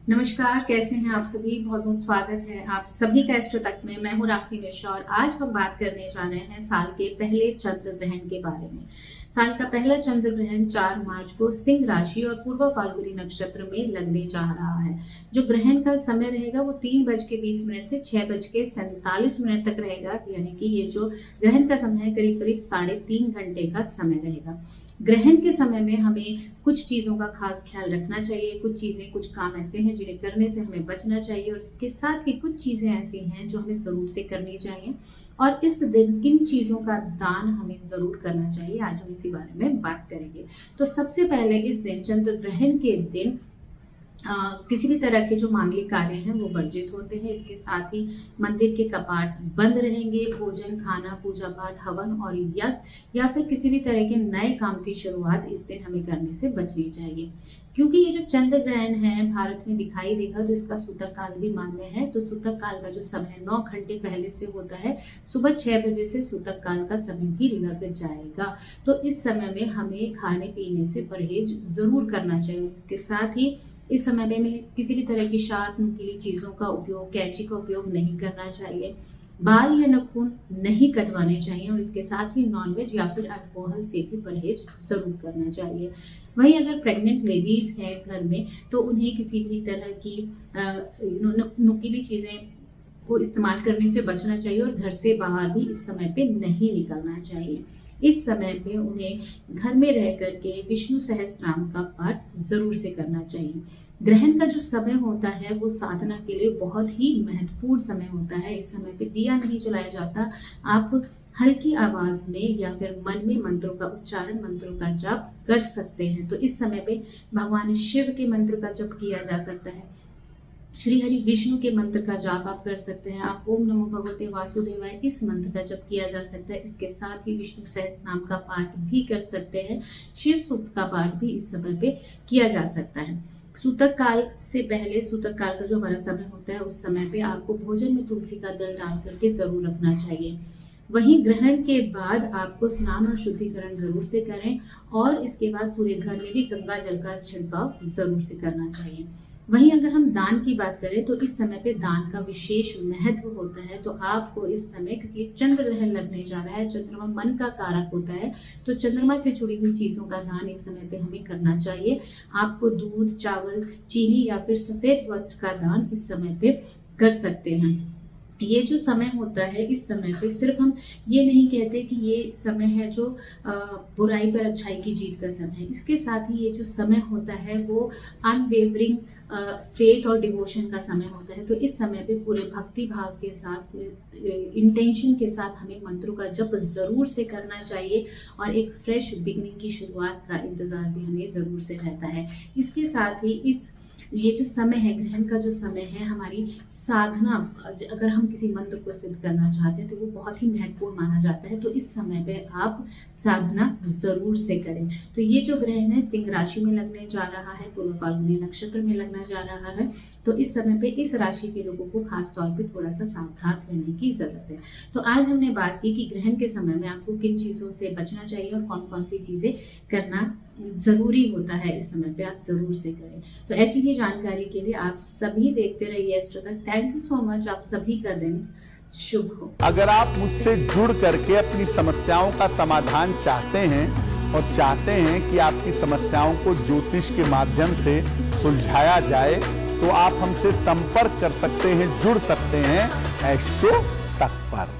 नमस्कार, कैसे हैं आप सभी। बहुत बहुत स्वागत है आप सभी का एस्ट्रो तक में। मैं हूं राखी मिश्रा और आज हम बात करने जा रहे हैं साल के पहले चंद्र ग्रहण के बारे में। साल का पहला चंद्र ग्रहण 4 मार्च को सिंह राशि और पूर्व फाल्गुनी नक्षत्र में लगने जा रहा है। जो ग्रहण का समय रहेगा वो 3:20 से 6:47 तक रहेगा, यानी कि ये जो ग्रहण का समय है करीब करीब 3.5 घंटे का समय रहेगा। ग्रहण के समय में हमें कुछ चीज़ों का खास ख्याल रखना चाहिए। कुछ काम ऐसे हैं जिन्हें करने से हमें बचना चाहिए और इसके साथ ही कुछ चीज़ें ऐसी हैं जो हमें ज़रूर से करनी चाहिए। और इस दिन किन चीज़ों का दान हमें ज़रूर करना चाहिए, आज हम इसी बारे में बात करेंगे। तो सबसे पहले इस दिन चंद्र ग्रहण के दिन किसी भी तरह के जो मांगलिक कार्य हैं वो वर्जित होते हैं। इसके साथ ही मंदिर के कपाट बंद रहेंगे। भोजन, खाना, पूजा पाठ, हवन और यज्ञ या फिर किसी भी तरह के नए काम की शुरुआत इस दिन हमें करने से बचनी चाहिए। क्योंकि ये जो चंद्र ग्रहण है भारत में दिखाई देगा तो इसका सूतक काल भी मान्य है। तो सूतक काल का जो समय 9 घंटे पहले से होता है, सुबह 6 बजे से सूतक काल का समय भी लग जाएगा। तो इस समय में हमें खाने पीने से परहेज जरूर करना चाहिए। इसके साथ ही इस समय में हमें किसी भी तरह की शार्प नुकीली चीज़ों का उपयोग, कैंची का उपयोग नहीं करना चाहिए। बाल या नाखून नहीं कटवाने चाहिए और इसके साथ ही नॉनवेज या फिर अल्कोहल से भी परहेज जरूर करना चाहिए। वहीं अगर प्रेग्नेंट लेडीज हैं घर में तो उन्हें किसी भी तरह की नुकीली चीज़ें को इस्तेमाल करने से बचना चाहिए और घर से बाहर भी इस समय पे नहीं निकलना चाहिए। इस समय पे उन्हें घर में रह करके विष्णु सहस्त्रनाम का पाठ जरूर से करना चाहिए। ग्रहण का जो समय होता है वो साधना के लिए बहुत ही महत्वपूर्ण समय होता है। इस समय पे दिया नहीं जलाया जाता। आप हल्की आवाज में या फिर मन में मंत्रों का उच्चारण, मंत्रों का जप कर सकते हैं। तो इस समय पे भगवान शिव के मंत्र का जप किया जा सकता है। श्री हरि विष्णु के मंत्र का जाप आप कर सकते हैं। आप ओम नमो भगवते वासुदेवाय इस मंत्र का जप किया जा सकता है। इसके साथ ही विष्णु सहस्त्रनाम का पाठ भी कर सकते हैं। शिव सूक्त का पाठ भी इस समय पे किया जा सकता है। सूतक काल से पहले, सूतक काल का जो हमारा समय होता है उस समय पे आपको भोजन में तुलसी का दल डाल करके जरूर रखना चाहिए। वहीं ग्रहण के बाद आपको स्नान और शुद्धिकरण जरूर से करें और इसके बाद पूरे घर में भी गंगा जल का छिड़काव जरूर से करना चाहिए। वहीं अगर हम दान की बात करें तो इस समय पे दान का विशेष महत्व होता है। तो आपको इस समय, क्योंकि चंद्र ग्रहण लगने जा रहा है, चंद्रमा मन का कारक होता है, तो चंद्रमा से जुड़ी हुई चीज़ों का दान इस समय पे हमें करना चाहिए। आपको दूध, चावल, चीनी या फिर सफ़ेद वस्त्र का दान इस समय पे कर सकते हैं। ये जो समय होता है इस समय पे सिर्फ हम ये नहीं कहते कि ये समय है जो बुराई पर अच्छाई की जीत का समय है। इसके साथ ही ये जो समय होता है वो अनवेवरिंग फेथ और डिवोशन का समय होता है। तो इस समय पे पूरे भक्ति भाव के साथ, पूरे इंटेंशन के साथ हमें मंत्रों का जप जरूर से करना चाहिए और एक फ्रेश बिगनिंग की शुरुआत का इंतज़ार भी हमें ज़रूर से रहता है। इसके साथ ही ये जो समय है, ग्रहण का जो समय है, हमारी साधना, अगर हम किसी मंत्र को सिद्ध करना चाहते हैं तो वो बहुत ही महत्वपूर्ण माना जाता है। तो इस समय पे आप साधना जरूर से करें। तो ये जो ग्रहण है सिंह राशि में लगने जा रहा है, पूर्व फाल्गुनी नक्षत्र में लगना जा रहा है। तो इस समय पे इस राशि के लोगों को खास तौर पे थोड़ा सा सावधान रहने की जरूरत है। तो आज हमने बात की कि ग्रहण के समय में आपको किन चीज़ों से बचना चाहिए और कौन कौन सी चीज़ें करना ज़रूरी होता है। इस समय पे आप ज़रूर से करें। तो ऐसी ही जानकारी के लिए आप सभी देखते रहिए एस्ट्रो तक। Thank you so much. आप सभी का दिन शुभ हो। अगर आप मुझसे जुड़ करके अपनी समस्याओं का समाधान चाहते हैं और चाहते हैं कि आपकी समस्याओं को ज्योतिष के माध्यम से सुलझाया जाए तो आप हमसे संपर्क कर सकते हैं, जुड़ सकते हैं एस्ट्रो तक पर।